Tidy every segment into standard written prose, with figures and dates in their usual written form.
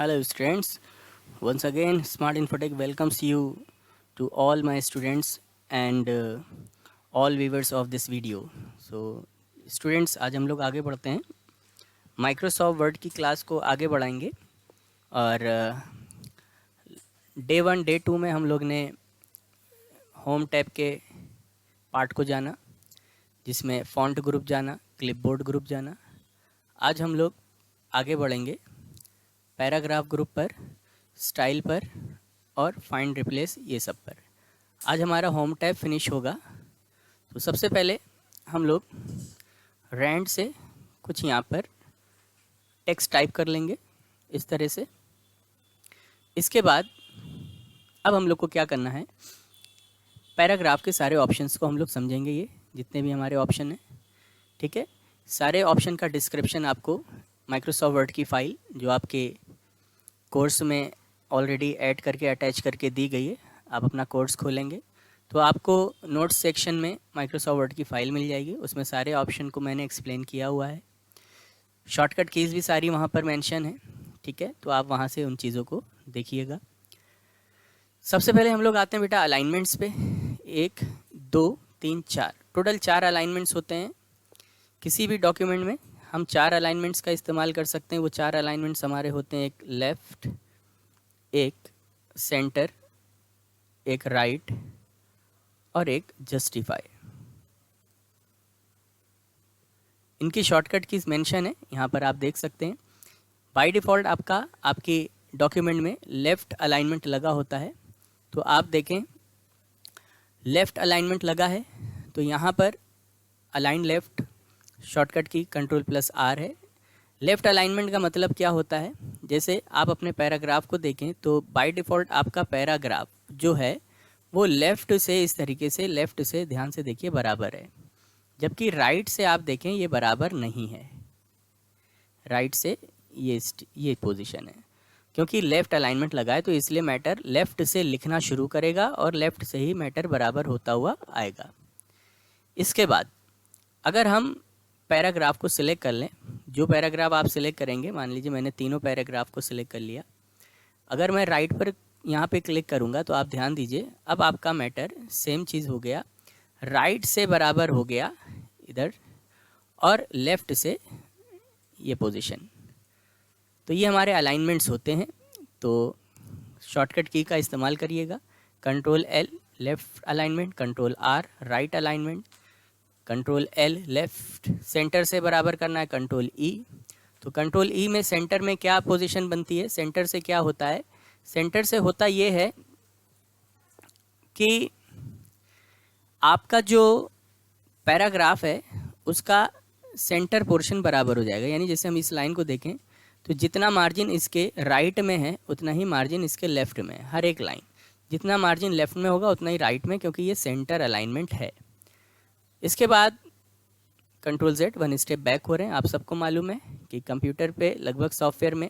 Hello students, once again Smart Infotech welcomes you to all my students and all viewers of this video. So students, आज हम लोग आगे बढ़ते हैं, Microsoft word की class को आगे बढ़ाएंगे और डे 1 डे 2 में हम लोग ने होम टैब के पार्ट को जाना, जिसमें फॉन्ट ग्रुप जाना, क्लिपबोर्ड ग्रुप जाना। आज हम लोग आगे बढ़ेंगे पैराग्राफ ग्रुप पर, स्टाइल पर और फाइंड रिप्लेस, ये सब पर। आज हमारा होम टैब फिनिश होगा। तो सबसे पहले हम लोग रैंड से कुछ यहाँ पर टेक्स्ट टाइप कर लेंगे इस तरह से। इसके बाद अब हम लोग को क्या करना है, पैराग्राफ के सारे ऑप्शंस को हम लोग समझेंगे, ये जितने भी हमारे ऑप्शन हैं, ठीक है। सारे ऑप्शन का डिस्क्रिप्शन आपको माइक्रोसॉफ्ट वर्ड की फ़ाइल जो आपके कोर्स में ऑलरेडी ऐड करके अटैच करके दी गई है। आप अपना कोर्स खोलेंगे तो आपको नोट्स सेक्शन में माइक्रोसॉफ्ट वर्ड की फ़ाइल मिल जाएगी। उसमें सारे ऑप्शन को मैंने एक्सप्लेन किया हुआ है, शॉर्टकट कीज़ भी सारी वहाँ पर मेंशन है, ठीक है। तो आप वहाँ से उन चीज़ों को देखिएगा। सबसे पहले हम लोग आते हैं बेटा अलाइनमेंट्स पे। 1 2 3 4 टोटल 4 अलाइनमेंट्स होते हैं किसी भी डॉक्यूमेंट में। हम 4 अलाइनमेंट्स का इस्तेमाल कर सकते हैं। वो 4 अलाइनमेंट्स हमारे होते हैं, एक लेफ़्ट, एक सेंटर, एक राइट और एक जस्टिफाई। इनकी शॉर्टकट कीज़ मेंशन है, यहाँ पर आप देख सकते हैं। बाय डिफ़ॉल्ट आपके डॉक्यूमेंट में लेफ़्ट अलाइनमेंट लगा होता है। तो आप देखें लेफ़्ट अलाइनमेंट लगा है तो यहाँ पर अलाइन लेफ़्ट शॉर्टकट की Ctrl+R है। लेफ़्ट अलाइनमेंट का मतलब क्या होता है, जैसे आप अपने पैराग्राफ को देखें तो बाय डिफ़ॉल्ट आपका पैराग्राफ जो है वो लेफ़्ट से, इस तरीके से लेफ़्ट से, ध्यान से देखिए, बराबर है। जबकि राइट से आप देखें ये बराबर नहीं है। राइट से ये पोजीशन है, क्योंकि लेफ़्ट अलाइनमेंट लगा है तो इसलिए मैटर लेफ़्ट से लिखना शुरू करेगा और लेफ़्ट से ही मैटर बराबर होता हुआ आएगा। इसके बाद अगर हम पैराग्राफ को सिलेक्ट कर लें, जो पैराग्राफ आप सिलेक्ट करेंगे, मान लीजिए मैंने तीनों पैराग्राफ को सिलेक्ट कर लिया। अगर मैं राइट पर यहाँ पे क्लिक करूँगा तो आप ध्यान दीजिए, अब आपका मैटर सेम चीज़ हो गया, राइट से बराबर हो गया इधर और लेफ़्ट से ये पोजीशन। तो ये हमारे अलाइनमेंट्स होते हैं। तो शॉर्टकट की का इस्तेमाल करिएगा, Ctrl+L left alignment, Ctrl+R right alignment, Ctrl+L left centre से बराबर करना है, Ctrl+E। तो Ctrl+E में सेंटर में क्या पोजीशन बनती है, सेंटर से क्या होता है, सेंटर से होता ये है कि आपका जो पैराग्राफ है उसका सेंटर पोर्शन बराबर हो जाएगा। यानी जैसे हम इस लाइन को देखें तो जितना मार्जिन इसके राइट में है उतना ही मार्जिन इसके लेफ़्ट में है। हर एक लाइन जितना मार्जिन लेफ़्ट में होगा उतना ही राइट में, क्योंकि ये सेंटर अलाइनमेंट है। इसके बाद Ctrl+Z 1 स्टेप बैक हो रहे हैं। आप सबको मालूम है कि कंप्यूटर पे लगभग सॉफ्टवेयर में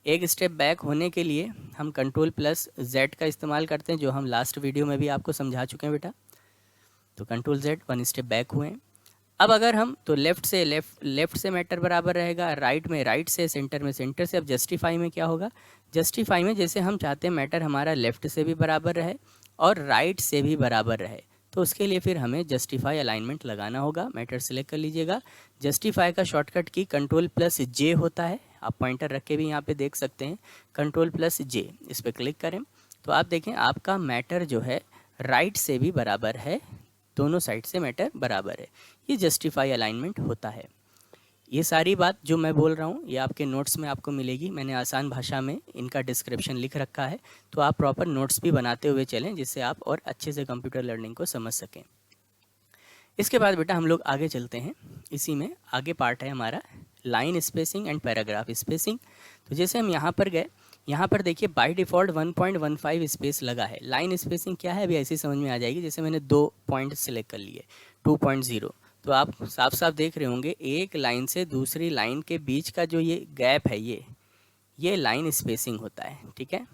एक स्टेप बैक होने के लिए हम Ctrl+Z का इस्तेमाल करते हैं, जो हम लास्ट वीडियो में भी आपको समझा चुके हैं बेटा। तो Ctrl+Z 1 स्टेप बैक हुए हैं। अब अगर हम तो लेफ़्ट से मैटर बराबर रहेगा, राइट में राइट से, सेंटर में सेंटर से। अब जस्टिफाई में क्या होगा, जस्टिफाई में जैसे हम चाहते हैं मैटर हमारा लेफ़्ट से भी बराबर रहे और राइट से भी बराबर रहे, तो उसके लिए फिर हमें जस्टिफाई अलाइनमेंट लगाना होगा। मैटर सेलेक्ट कर लीजिएगा। जस्टिफाई का शॉर्टकट की Ctrl+J होता है, आप पॉइंटर रख के भी यहाँ पे देख सकते हैं, Ctrl+J। इस पर क्लिक करें तो आप देखें आपका मैटर जो है राइट से भी बराबर है, दोनों साइड से मैटर बराबर है। ये जस्टिफाई अलाइनमेंट होता है। ये सारी बात जो मैं बोल रहा हूँ ये आपके नोट्स में आपको मिलेगी। मैंने आसान भाषा में इनका डिस्क्रिप्शन लिख रखा है, तो आप प्रॉपर नोट्स भी बनाते हुए चलें, जिससे आप और अच्छे से कंप्यूटर लर्निंग को समझ सकें। इसके बाद बेटा हम लोग आगे चलते हैं। इसी में आगे पार्ट है हमारा line spacing and paragraph spacing. तो जैसे हम यहाँ पर गए, यहाँ पर देखिए बाय डिफ़ॉल्ट 1.15 स्पेस लगा है। लाइन स्पेसिंग क्या है अभी ऐसे समझ में आ जाएगी। जैसे मैंने 2 पॉइंट सिलेक्ट कर लिए, 2.0, तो आप साफ साफ देख रहे होंगे एक लाइन से दूसरी लाइन के बीच का जो ये गैप है ये लाइन स्पेसिंग होता है, ठीक है।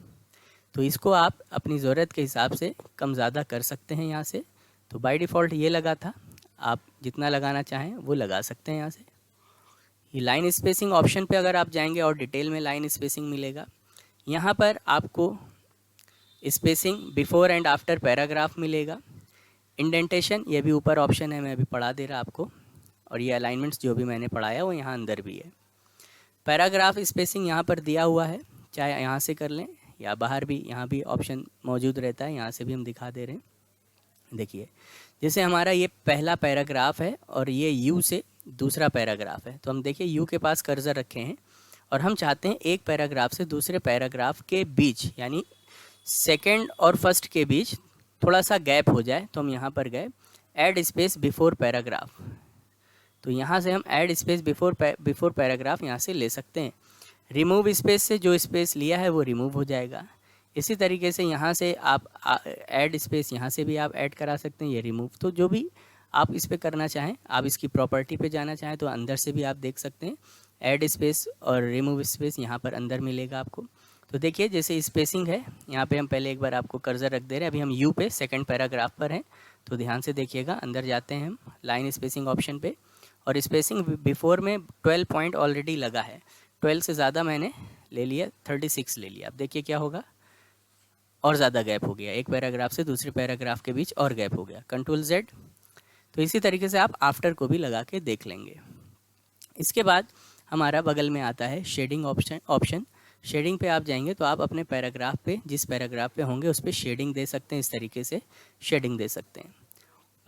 तो इसको आप अपनी ज़रूरत के हिसाब से कम ज़्यादा कर सकते हैं यहाँ से। तो बाय डिफ़ॉल्ट ये लगा था, आप जितना लगाना चाहें वो लगा सकते हैं यहाँ से। ये लाइन स्पेसिंग ऑप्शन पे अगर आप जाएंगे और डिटेल में लाइन स्पेसिंग मिलेगा। यहाँ पर आपको spacing before and after paragraph मिलेगा। इंडेंटेशन ये भी ऊपर ऑप्शन है, मैं अभी पढ़ा दे रहा आपको, और ये अलाइनमेंट्स जो भी मैंने पढ़ाया वो यहाँ अंदर भी है। पैराग्राफ स्पेसिंग यहाँ पर दिया हुआ है, चाहे यहाँ से कर लें या बाहर भी, यहाँ भी ऑप्शन मौजूद रहता है, यहाँ से भी हम दिखा दे रहे हैं। देखिए जैसे हमारा ये पहला पैराग्राफ है और ये यू से दूसरा पैराग्राफ है, तो हम देखिए यू के पास कर्सर रखे हैं और हम चाहते हैं एक पैराग्राफ से दूसरे पैराग्राफ के बीच, यानी सेकंड और फर्स्ट के बीच थोड़ा सा गैप हो जाए, तो हम यहाँ पर गए ऐड स्पेस बिफोर पैराग्राफ। तो यहाँ से हम ऐड स्पेस बिफोर पैराग्राफ यहाँ से ले सकते हैं। रिमूव स्पेस से जो स्पेस लिया है वो रिमूव हो जाएगा। इसी तरीके से यहाँ से आप ऐड स्पेस यहाँ से भी आप ऐड करा सकते हैं, ये रिमूव। तो जो भी आप इस पर करना चाहें, आप इसकी प्रॉपर्टी पे जाना चाहें तो अंदर से भी आप देख सकते हैं। ऐड स्पेस और रिमूव स्पेस यहाँ पर अंदर मिलेगा आपको। तो देखिए जैसे स्पेसिंग है, यहाँ पे हम पहले एक बार आपको कर्सर रख दे रहे हैं। अभी हम यू पे सेकंड पैराग्राफ पर हैं, तो ध्यान से देखिएगा। अंदर जाते हैं हम लाइन स्पेसिंग ऑप्शन पे, और स्पेसिंग बिफोर में 12 पॉइंट ऑलरेडी लगा है, 12 से ज़्यादा मैंने ले लिया, 36 ले लिया। अब देखिए क्या होगा, और ज़्यादा गैप हो गया, एक पैराग्राफ से दूसरे पैराग्राफ के बीच और गैप हो गया। Control Z। तो इसी तरीके से आप आफ्टर को भी लगा के देख लेंगे। इसके बाद हमारा बगल में आता है शेडिंग ऑप्शन। शेडिंग पे आप जाएंगे तो आप अपने पैराग्राफ पे, जिस पैराग्राफ पे होंगे उस पर शेडिंग दे सकते हैं, इस तरीके से शेडिंग दे सकते हैं।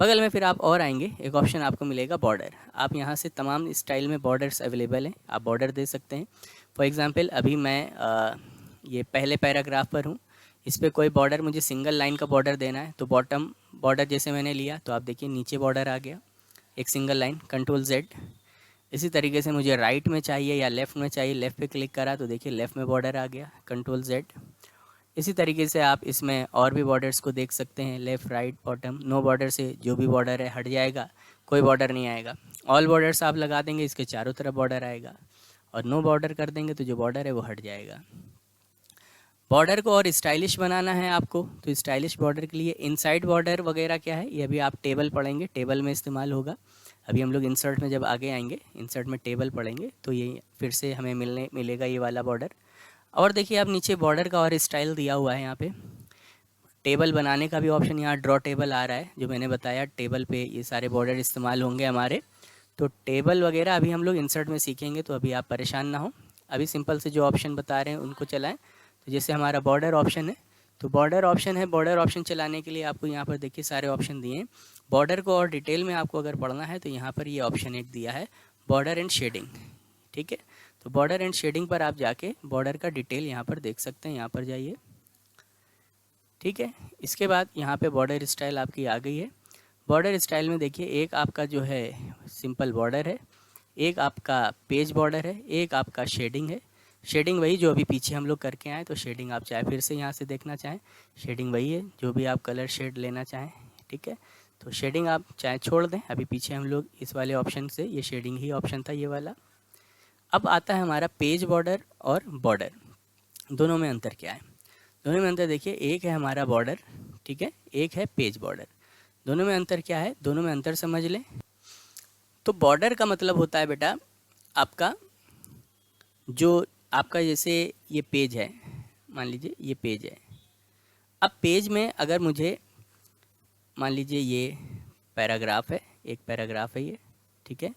बगल में फिर आप और आएंगे, एक ऑप्शन आपको मिलेगा बॉर्डर। आप यहाँ से तमाम स्टाइल में बॉर्डर्स अवेलेबल हैं, आप बॉर्डर दे सकते हैं। फॉर एग्जांपल अभी मैं ये पहले पैराग्राफ पर हूँ, इस पर कोई बॉर्डर मुझे सिंगल लाइन का बॉर्डर देना है, तो बॉटम बॉर्डर जैसे मैंने लिया तो आप देखिए नीचे बॉर्डर आ गया, एक सिंगल लाइन, कंट्रोल Z। इसी तरीके से मुझे राइट में चाहिए या लेफ़्ट में चाहिए, लेफ़्ट पे क्लिक करा तो देखिए लेफ़्ट में बॉर्डर आ गया, कंट्रोल Z। इसी तरीके से आप इसमें और भी बॉर्डर्स को देख सकते हैं, left right bottom. No border से जो भी बॉर्डर है हट जाएगा, कोई बॉर्डर नहीं आएगा। ऑल बॉर्डर्स आप लगा देंगे, इसके चारों तरफ बॉर्डर आएगा, और नो बॉर्डर कर देंगे तो जो बॉर्डर है वो हट जाएगा। बॉर्डर को और स्टाइलिश बनाना है आपको, तो स्टाइलिश बॉर्डर के लिए इनसाइड बॉर्डर वगैरह क्या है, ये अभी आप टेबल पढ़ेंगे, टेबल में इस्तेमाल होगा। अभी हम लोग इंसर्ट में जब आगे आएंगे, इंसर्ट में टेबल पढ़ेंगे तो ये फिर से हमें मिलेगा ये वाला बॉर्डर। और देखिए आप नीचे बॉर्डर का और स्टाइल दिया हुआ है, यहाँ पे टेबल बनाने का भी ऑप्शन, यहाँ ड्रॉ टेबल आ रहा है, जो मैंने बताया टेबल पे ये सारे बॉर्डर इस्तेमाल होंगे हमारे। तो टेबल वगैरह अभी हम लोग इंसर्ट में सीखेंगे, तो अभी आप परेशान ना हो, अभी सिंपल से जो ऑप्शन बता रहे हैं उनको चलाएं। तो जैसे हमारा बॉर्डर ऑप्शन है, तो बॉर्डर ऑप्शन है, बॉर्डर ऑप्शन चलाने के लिए आपको यहाँ पर देखिए सारे ऑप्शन दिए हैं। बॉर्डर को और डिटेल में आपको अगर पढ़ना है तो यहाँ पर ये ऑप्शन एक दिया है, बॉर्डर एंड शेडिंग, ठीक है। तो बॉर्डर एंड शेडिंग पर आप जाके बॉर्डर का डिटेल यहाँ पर देख सकते हैं, यहाँ पर जाइए, ठीक है। इसके बाद यहाँ पे बॉर्डर स्टाइल आपकी आ गई है। बॉर्डर स्टाइल में देखिए एक आपका जो है सिंपल बॉर्डर है, एक आपका पेज बॉर्डर है, एक आपका शेडिंग है। शेडिंग वही जो अभी पीछे हम लोग करके आए, तो शेडिंग आप चाहे फिर से यहाँ से देखना चाहें, शेडिंग वही है जो भी आप कलर शेड लेना चाहें, ठीक है। तो शेडिंग आप चाहे छोड़ दें, अभी पीछे हम लोग इस वाले ऑप्शन से, ये शेडिंग ही ऑप्शन था ये वाला। अब आता है हमारा पेज बॉर्डर और बॉर्डर, दोनों में अंतर क्या है। दोनों में अंतर देखिए, एक है हमारा बॉर्डर, ठीक है, एक है पेज बॉर्डर। दोनों में अंतर क्या है, दोनों में अंतर समझ लें। तो बॉर्डर का मतलब होता है बेटा आपका जो आपका, जैसे ये पेज है, मान लीजिए ये पेज है। अब पेज में अगर मुझे मान लीजिए ये पैराग्राफ है, एक पैराग्राफ है ये, ठीक है।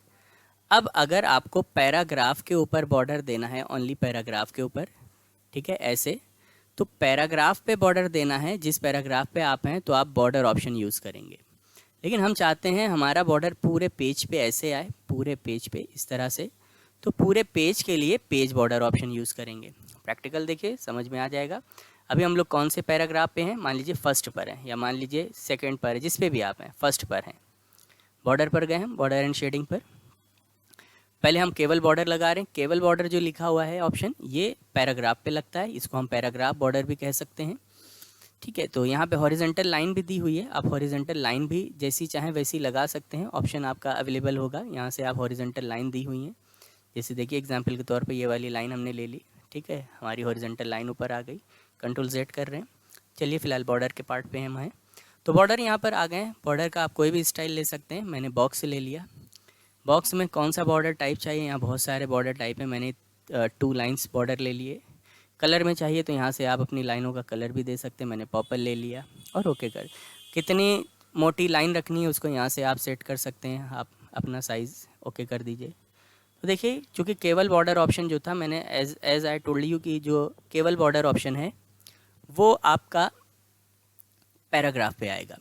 अब अगर आपको पैराग्राफ के ऊपर बॉर्डर देना है, ओनली पैराग्राफ के ऊपर, ठीक है, ऐसे, तो पैराग्राफ पे बॉर्डर देना है, जिस पैराग्राफ पे आप हैं तो आप बॉर्डर ऑप्शन यूज़ करेंगे। लेकिन हम चाहते हैं हमारा बॉर्डर पूरे पेज पे ऐसे आए, पूरे पेज पे इस तरह से, तो पूरे पेज के लिए पेज बॉर्डर ऑप्शन यूज़ करेंगे। प्रैक्टिकल देखिए समझ में आ जाएगा। अभी हम लोग कौन से पैराग्राफ पे हैं, मान लीजिए फर्स्ट पर है, या मान लीजिए सेकंड पर है, जिस पे भी आप हैं, फर्स्ट पर हैं, बॉर्डर पर गए हम, बॉर्डर एंड शेडिंग पर। पहले हम केवल बॉर्डर लगा रहे हैं। केवल बॉर्डर जो लिखा हुआ है ऑप्शन, ये पैराग्राफ पे लगता है, इसको हम पैराग्राफ बॉर्डर भी कह सकते हैं, ठीक है। तो यहाँ पे हॉरिजॉन्टल लाइन भी दी हुई है, आप हॉरिजॉन्टल लाइन भी जैसी चाहें वैसी लगा सकते हैं, ऑप्शन आपका अवेलेबल होगा। यहाँ से आप हॉरिजॉन्टल लाइन दी हुई हैं, जैसे देखिए एग्जांपल के तौर पे ये वाली लाइन हमने ले ली, ठीक है, हमारी हॉरिजॉन्टल लाइन ऊपर आ गई। कंट्रोल Z कर रहे हैं। चलिए फिलहाल बॉर्डर के पार्ट पे हम हैं, तो बॉर्डर यहाँ पर आ गए हैं। बॉर्डर का आप कोई भी स्टाइल ले सकते हैं, मैंने बॉक्स से ले लिया। बॉक्स में कौन सा बॉर्डर टाइप चाहिए, यहाँ बहुत सारे बॉर्डर टाइप है, मैंने 2 लाइन्स बॉर्डर ले लिए। कलर में चाहिए तो यहाँ से आप अपनी लाइनों का कलर भी दे सकते हैं। मैंने पर्पल ले लिया और ओके कर। कितनी मोटी लाइन रखनी है उसको यहाँ से आप सेट कर सकते हैं, आप अपना साइज़ ओके कर दीजिए। तो देखिए चूँकि केवल बॉर्डर ऑप्शन जो था, मैंने एज आई टोल्ड यू कि जो केवल बॉर्डर ऑप्शन है वो आपका पैराग्राफ पे आएगा।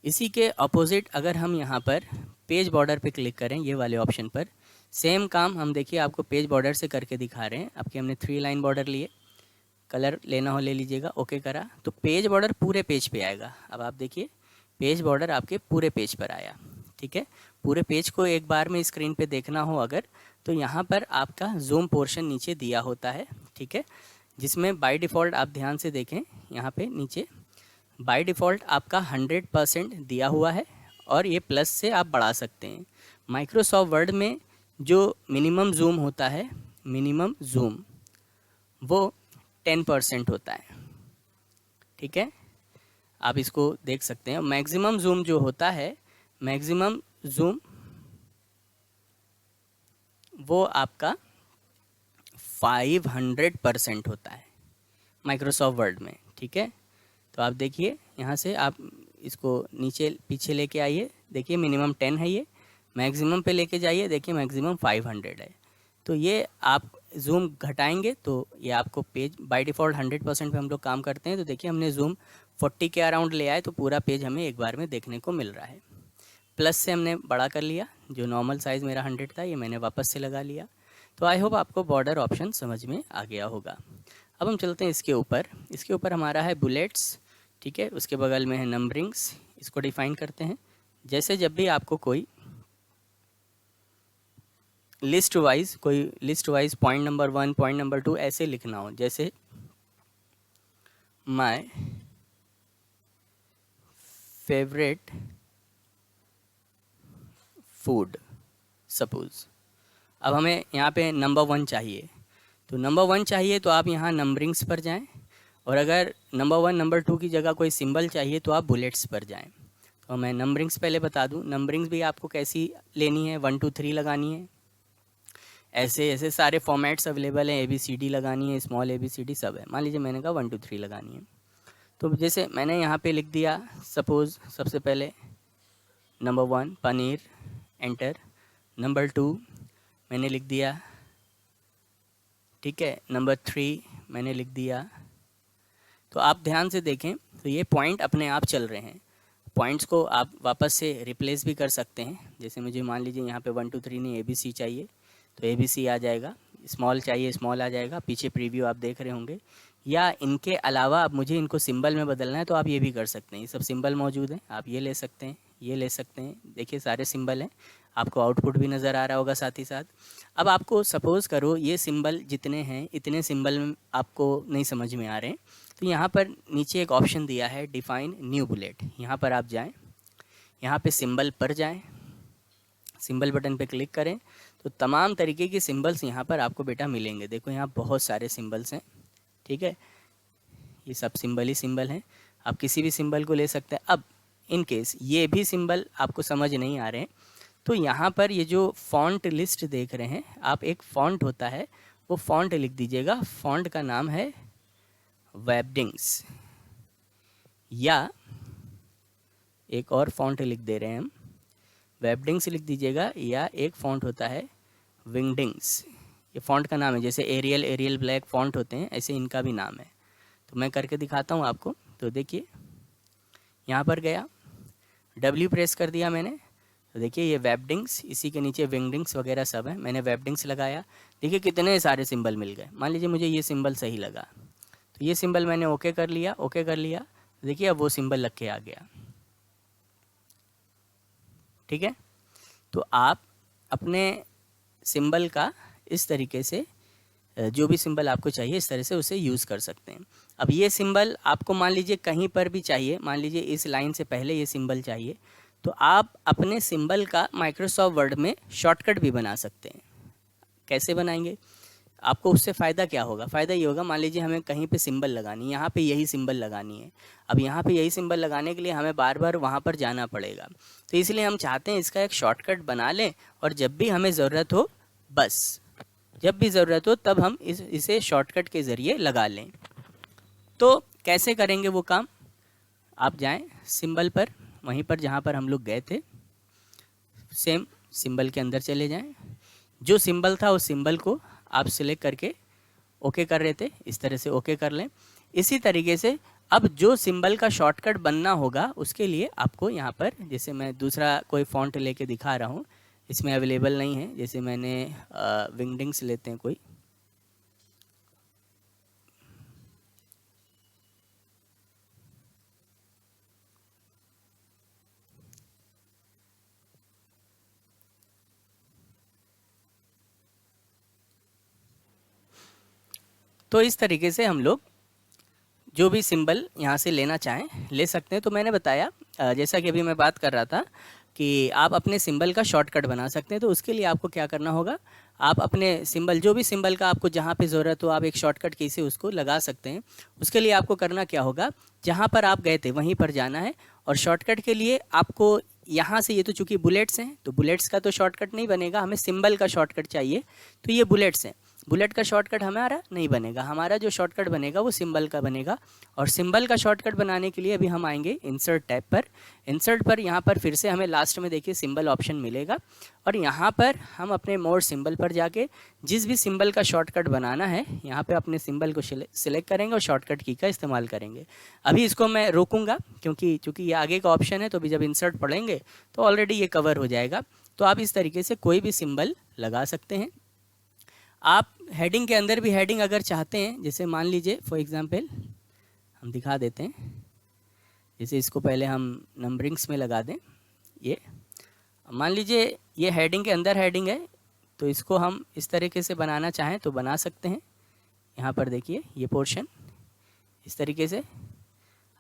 इसी के अपोजिट अगर हम यहाँ पर पेज बॉर्डर पे क्लिक करें, ये वाले ऑप्शन पर, सेम काम हम देखिए आपको पेज बॉर्डर से करके दिखा रहे हैं। आपके हमने 3 लाइन बॉर्डर लिए, कलर लेना हो ले लीजिएगा, ओके करा तो पेज बॉर्डर पूरे पेज पे आएगा। अब आप देखिए पेज बॉर्डर आपके पूरे पेज पर आया। ठीक है, पूरे पेज को एक बार में स्क्रीन पे देखना हो अगर, तो यहाँ पर आपका जूम पोर्शन नीचे दिया होता है। ठीक है, जिसमें बाय डिफ़ॉल्ट आप ध्यान से देखें यहाँ पे नीचे बाय डिफ़ॉल्ट आपका 100% दिया हुआ है और ये प्लस से आप बढ़ा सकते हैं। माइक्रोसॉफ्ट वर्ड में जो मिनिमम जूम होता है, मिनिमम जूम वो 10% होता है। ठीक है, आप इसको देख सकते हैं। मैक्सिमम जूम जो होता है, मैक्सिमम जूम वो आपका 500% होता है माइक्रोसॉफ्ट वर्ड में। ठीक है, तो आप देखिए यहाँ से आप इसको नीचे पीछे लेके आइए, देखिए मिनिमम 10 है, ये मैक्सिमम पे लेके जाइए, देखिए मैक्सिमम 500 है। तो ये आप जूम घटाएंगे तो ये आपको पेज बाय डिफ़ॉल्ट 100% पे हम लोग काम करते हैं। तो देखिए हमने जूम 40 के अराउंड ले आए तो पूरा पेज हमें एक बार में देखने को मिल रहा है। प्लस से हमने बड़ा कर लिया, जो नॉर्मल साइज़ मेरा 100 था ये मैंने वापस से लगा लिया। तो आई होप आपको बॉर्डर ऑप्शन समझ में आ गया होगा। अब हम चलते हैं इसके ऊपर। इसके ऊपर हमारा है बुलेट्स। ठीक है, उसके बगल में है नंबरिंग्स, इसको डिफ़ाइन करते हैं। जैसे जब भी आपको कोई list wise point number 1, point number 2 ऐसे लिखना हो, जैसे माय फेवरेट फूड सपोज़। अब हमें यहाँ पे नंबर 1 चाहिए, तो नंबर 1 चाहिए तो आप यहाँ नंबरिंग्स पर जाएं, और अगर नंबर 1 नंबर 2 की जगह कोई सिंबल चाहिए तो आप बुलेट्स पर जाएं। तो मैं नंबरिंग्स पहले बता दूं, नंबरिंग्स भी आपको कैसी लेनी है, 1 2 3 लगानी है, ऐसे ऐसे सारे फॉर्मेट्स अवेलेबल हैं, ABCD लगानी है, स्मॉल ABCD सब है। मान लीजिए मैंने कहा 1 2 3 लगानी है, तो जैसे मैंने यहाँ पे लिख दिया सपोज़ सबसे पहले नंबर 1 पनीर, एंटर। नंबर 2 मैंने लिख दिया, ठीक है। नंबर 3 मैंने लिख दिया। तो आप ध्यान से देखें तो ये पॉइंट अपने आप चल रहे हैं। पॉइंट्स को आप वापस से रिप्लेस भी कर सकते हैं। जैसे मुझे मान लीजिए यहाँ पे 1 2 3 नहीं ABC चाहिए तो ABC आ जाएगा, स्मॉल चाहिए स्मॉल आ जाएगा, पीछे प्रीव्यू आप देख रहे होंगे। या इनके अलावा आप मुझे इनको सिंबल में बदलना है तो आप ये भी कर सकते हैं, ये सब सिंबल मौजूद हैं, आप ये ले सकते हैं, ये ले सकते हैं। देखिए सारे सिंबल हैं, आपको आउटपुट भी नज़र आ रहा होगा साथ ही साथ। अब आपको सपोज़ करो ये सिंबल जितने हैं इतने सिंबल आपको नहीं समझ में आ रहे हैं, तो यहाँ पर नीचे एक ऑप्शन दिया है डिफ़ाइन न्यू बुलेट। यहाँ पर आप जाएं, यहाँ पे सिंबल पर जाएं, सिंबल बटन पे क्लिक करें तो तमाम तरीके के सिंबल्स यहाँ पर आपको बेटा मिलेंगे। देखो यहाँ बहुत सारे सिंबल्स हैं, ठीक है, ये सब सिंबल ही सिंबल हैं, आप किसी भी सिंबल को ले सकते हैं। अब इन केस ये भी सिंबल आपको समझ नहीं आ रहे हैं तो यहाँ पर ये जो फ़ॉन्ट लिस्ट देख रहे हैं आप, एक फ़ॉन्ट होता है वो फ़ॉन्ट लिख दीजिएगा। फ़ॉन्ट का नाम है वेबडिंग्स, या एक और फ़ॉन्ट लिख दे रहे हैं हम, वेबडिंग्स लिख दीजिएगा, या एक फ़ॉन्ट होता है विंगडिंग्स। ये फ़ॉन्ट का नाम है, जैसे एरियल ब्लैक फ़ॉन्ट होते हैं ऐसे इनका भी नाम है। तो मैं करके दिखाता हूँ आपको। तो देखिए यहाँ पर गया, W प्रेस कर दिया मैंने, तो देखिए ये वेबडिंग्स, इसी के नीचे विंगडिंग्स वगैरह सब है। मैंने वेबडिंग्स लगाया, देखिए कितने सारे सिंबल मिल गए। मान लीजिए मुझे ये सिंबल सही लगा तो ये सिंबल मैंने ओके कर लिया, देखिए अब वो सिंबल लग के आ गया, ठीक है। तो आप अपने सिंबल का इस तरीके से जो भी सिंबल आपको चाहिए इस तरह से उसे यूज़ कर सकते हैं। अब ये सिंबल आपको मान लीजिए कहीं पर भी चाहिए, मान लीजिए इस लाइन से पहले ये सिंबल चाहिए, तो आप अपने सिंबल का माइक्रोसॉफ्ट वर्ड में शॉर्टकट भी बना सकते हैं। कैसे बनाएंगे? आपको उससे फ़ायदा क्या होगा? फ़ायदा ये होगा, मान लीजिए हमें कहीं पे सिंबल लगानी है, यहाँ पे यही सिंबल लगानी है। अब यहाँ पे यही सिंबल लगाने के लिए हमें बार बार वहाँ पर जाना पड़ेगा, तो इसलिए हम चाहते हैं इसका एक शॉर्टकट बना लें और जब भी हमें ज़रूरत हो बस जब भी ज़रूरत हो तब हम इसे शॉर्टकट के ज़रिए लगा लें। तो कैसे करेंगे वो काम? आप जाएं सिंबल पर, वहीं पर जहाँ पर हम लोग गए थे, सेम सिंबल के अंदर चले जाएं। जो सिंबल था उस सिंबल को आप सिलेक्ट करके ओके कर रहे थे, इस तरह से ओके कर लें। इसी तरीके से अब जो सिंबल का शॉर्टकट बनना होगा उसके लिए आपको यहाँ पर, जैसे मैं दूसरा कोई फ़ॉन्ट लेके दिखा रहा हूँ, इसमें अवेलेबल नहीं है, जैसे मैंने विंगडिंग्स लेते हैं कोई, तो इस तरीके से हम लोग जो भी सिंबल यहाँ से लेना चाहें ले सकते हैं। तो मैंने बताया जैसा कि अभी मैं बात कर रहा था कि आप अपने सिंबल का शॉर्टकट बना सकते हैं। तो उसके लिए आपको क्या करना होगा, आप अपने सिंबल, जो भी सिंबल का आपको जहाँ पे ज़रूरत हो आप एक शॉर्टकट की से उसको लगा सकते हैं। उसके लिए आपको करना क्या होगा, जहाँ पर आप गए थे वहीं पर जाना है, और शॉर्टकट के लिए आपको यहाँ से, ये तो चूँकि बुलेट्स हैं तो बुलेट्स का तो शॉर्टकट नहीं बनेगा, हमें सिंबल का शॉर्टकट चाहिए। तो ये बुलेट्स हैं, बुलेट का शॉर्टकट हमारा नहीं बनेगा, हमारा जो शॉर्टकट बनेगा वो सिंबल का बनेगा। और सिंबल का शॉर्टकट बनाने के लिए अभी हम आएंगे इंसर्ट टैब पर। इंसर्ट पर यहाँ पर फिर से हमें लास्ट में देखिए सिंबल ऑप्शन मिलेगा, और यहाँ पर हम अपने मोर सिंबल पर जाके जिस भी सिंबल का शॉर्टकट बनाना है यहाँ पे अपने सिंबल को सिलेक्ट करेंगे और शॉर्टकट की का इस्तेमाल करेंगे। अभी इसको मैं रोकूंगा क्योंकि चूँकि ये आगे का ऑप्शन है, तो अभी जब इंसर्ट पढ़ेंगे तो ऑलरेडी ये कवर हो जाएगा। तो आप इस तरीके से कोई भी सिंबल लगा सकते हैं। आप हेडिंग के अंदर भी हेडिंग अगर चाहते हैं, जैसे मान लीजिए फॉर एग्जांपल हम दिखा देते हैं, जैसे इसको पहले हम नंबरिंग्स में लगा दें। ये मान लीजिए ये हेडिंग के अंदर हेडिंग है, तो इसको हम इस तरीके से बनाना चाहें तो बना सकते हैं। यहाँ पर देखिए ये पोर्शन इस तरीके से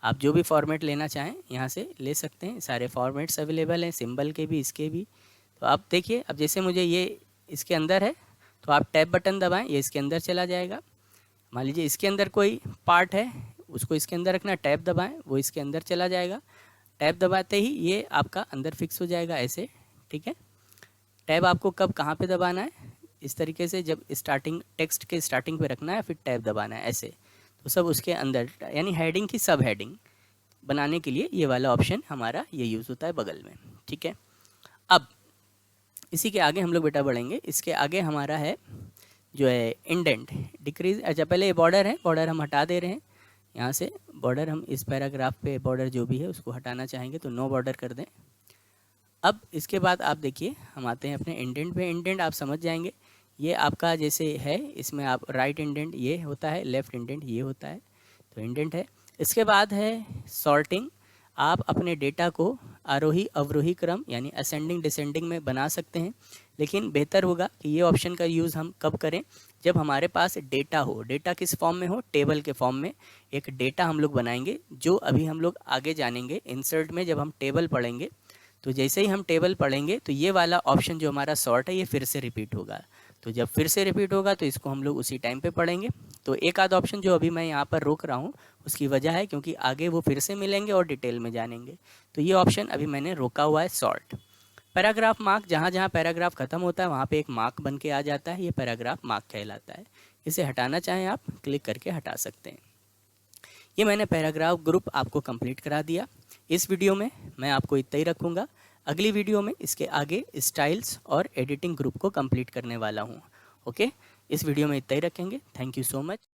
आप जो भी फॉर्मेट लेना चाहें यहाँ से ले सकते हैं, सारे फॉर्मेट्स अवेलेबल हैं, सिंबल के भी इसके भी। तो आप देखिए, अब जैसे मुझे ये इसके अंदर है तो आप टैब बटन दबाएं, ये इसके अंदर चला जाएगा। मान लीजिए इसके अंदर कोई पार्ट है, उसको इसके अंदर रखना, टैब दबाएं, वो इसके अंदर चला जाएगा। टैब दबाते ही ये आपका अंदर फिक्स हो जाएगा ऐसे, ठीक है। टैब आपको कब कहाँ पे दबाना है, इस तरीके से जब स्टार्टिंग टेक्स्ट के स्टार्टिंग पे रखना है, फिर टैब दबाना है ऐसे। तो सब उसके अंदर, यानी हेडिंग की सब हेडिंग बनाने के लिए ये वाला ऑप्शन हमारा ये यूज़ होता है बगल में, ठीक है। अब इसी के आगे हम लोग बेटा बढ़ेंगे। इसके आगे हमारा है जो है इंडेंट डिक्रीज। अच्छा पहले ये बॉर्डर है, बॉर्डर हम हटा दे रहे हैं यहाँ से। बॉर्डर हम इस पैराग्राफ पे बॉर्डर जो भी है उसको हटाना चाहेंगे तो नो बॉर्डर कर दें। अब इसके बाद आप देखिए हम आते हैं अपने इंडेंट पे। इंडेंट आप समझ जाएंगे, ये आपका जैसे है, इसमें आप राइट इंडेंट ये होता है, लेफ़्ट इंडेंट ये होता है, तो इंडेंट है। इसके बाद है सॉर्टिंग। आप अपने डेटा को आरोही अवरोही क्रम यानी असेंडिंग डिसेंडिंग में बना सकते हैं, लेकिन बेहतर होगा कि ये ऑप्शन का यूज़ हम कब करें, जब हमारे पास डेटा हो। डेटा किस फॉर्म में हो, टेबल के फॉर्म में एक डेटा हम लोग बनाएंगे, जो अभी हम लोग आगे जानेंगे इंसर्ट में। जब हम टेबल पढ़ेंगे तो जैसे ही हम टेबल पढ़ेंगे तो ये वाला ऑप्शन जो हमारा सॉर्ट है ये फिर से रिपीट होगा। तो जब फिर से रिपीट होगा तो इसको हम लोग उसी टाइम पे पढ़ेंगे। तो एक आध ऑप्शन जो अभी मैं यहाँ पर रोक रहा हूँ उसकी वजह है क्योंकि आगे वो फिर से मिलेंगे और डिटेल में जानेंगे। तो ये ऑप्शन अभी मैंने रोका हुआ है सॉर्ट। पैराग्राफ मार्क, जहाँ जहाँ पैराग्राफ खत्म होता है वहाँ पे एक मार्क बन के आ जाता है, ये पैराग्राफ मार्क कहलाता है। इसे हटाना चाहें आप क्लिक करके हटा सकते हैं। ये मैंने पैराग्राफ ग्रुप आपको कंप्लीट करा दिया। इस वीडियो में मैं आपको इतना ही रखूँगा। अगली वीडियो में इसके आगे स्टाइल्स और एडिटिंग ग्रुप को कंप्लीट करने वाला हूँ। ओके, इस वीडियो में इतना ही रखेंगे। Thank you so much.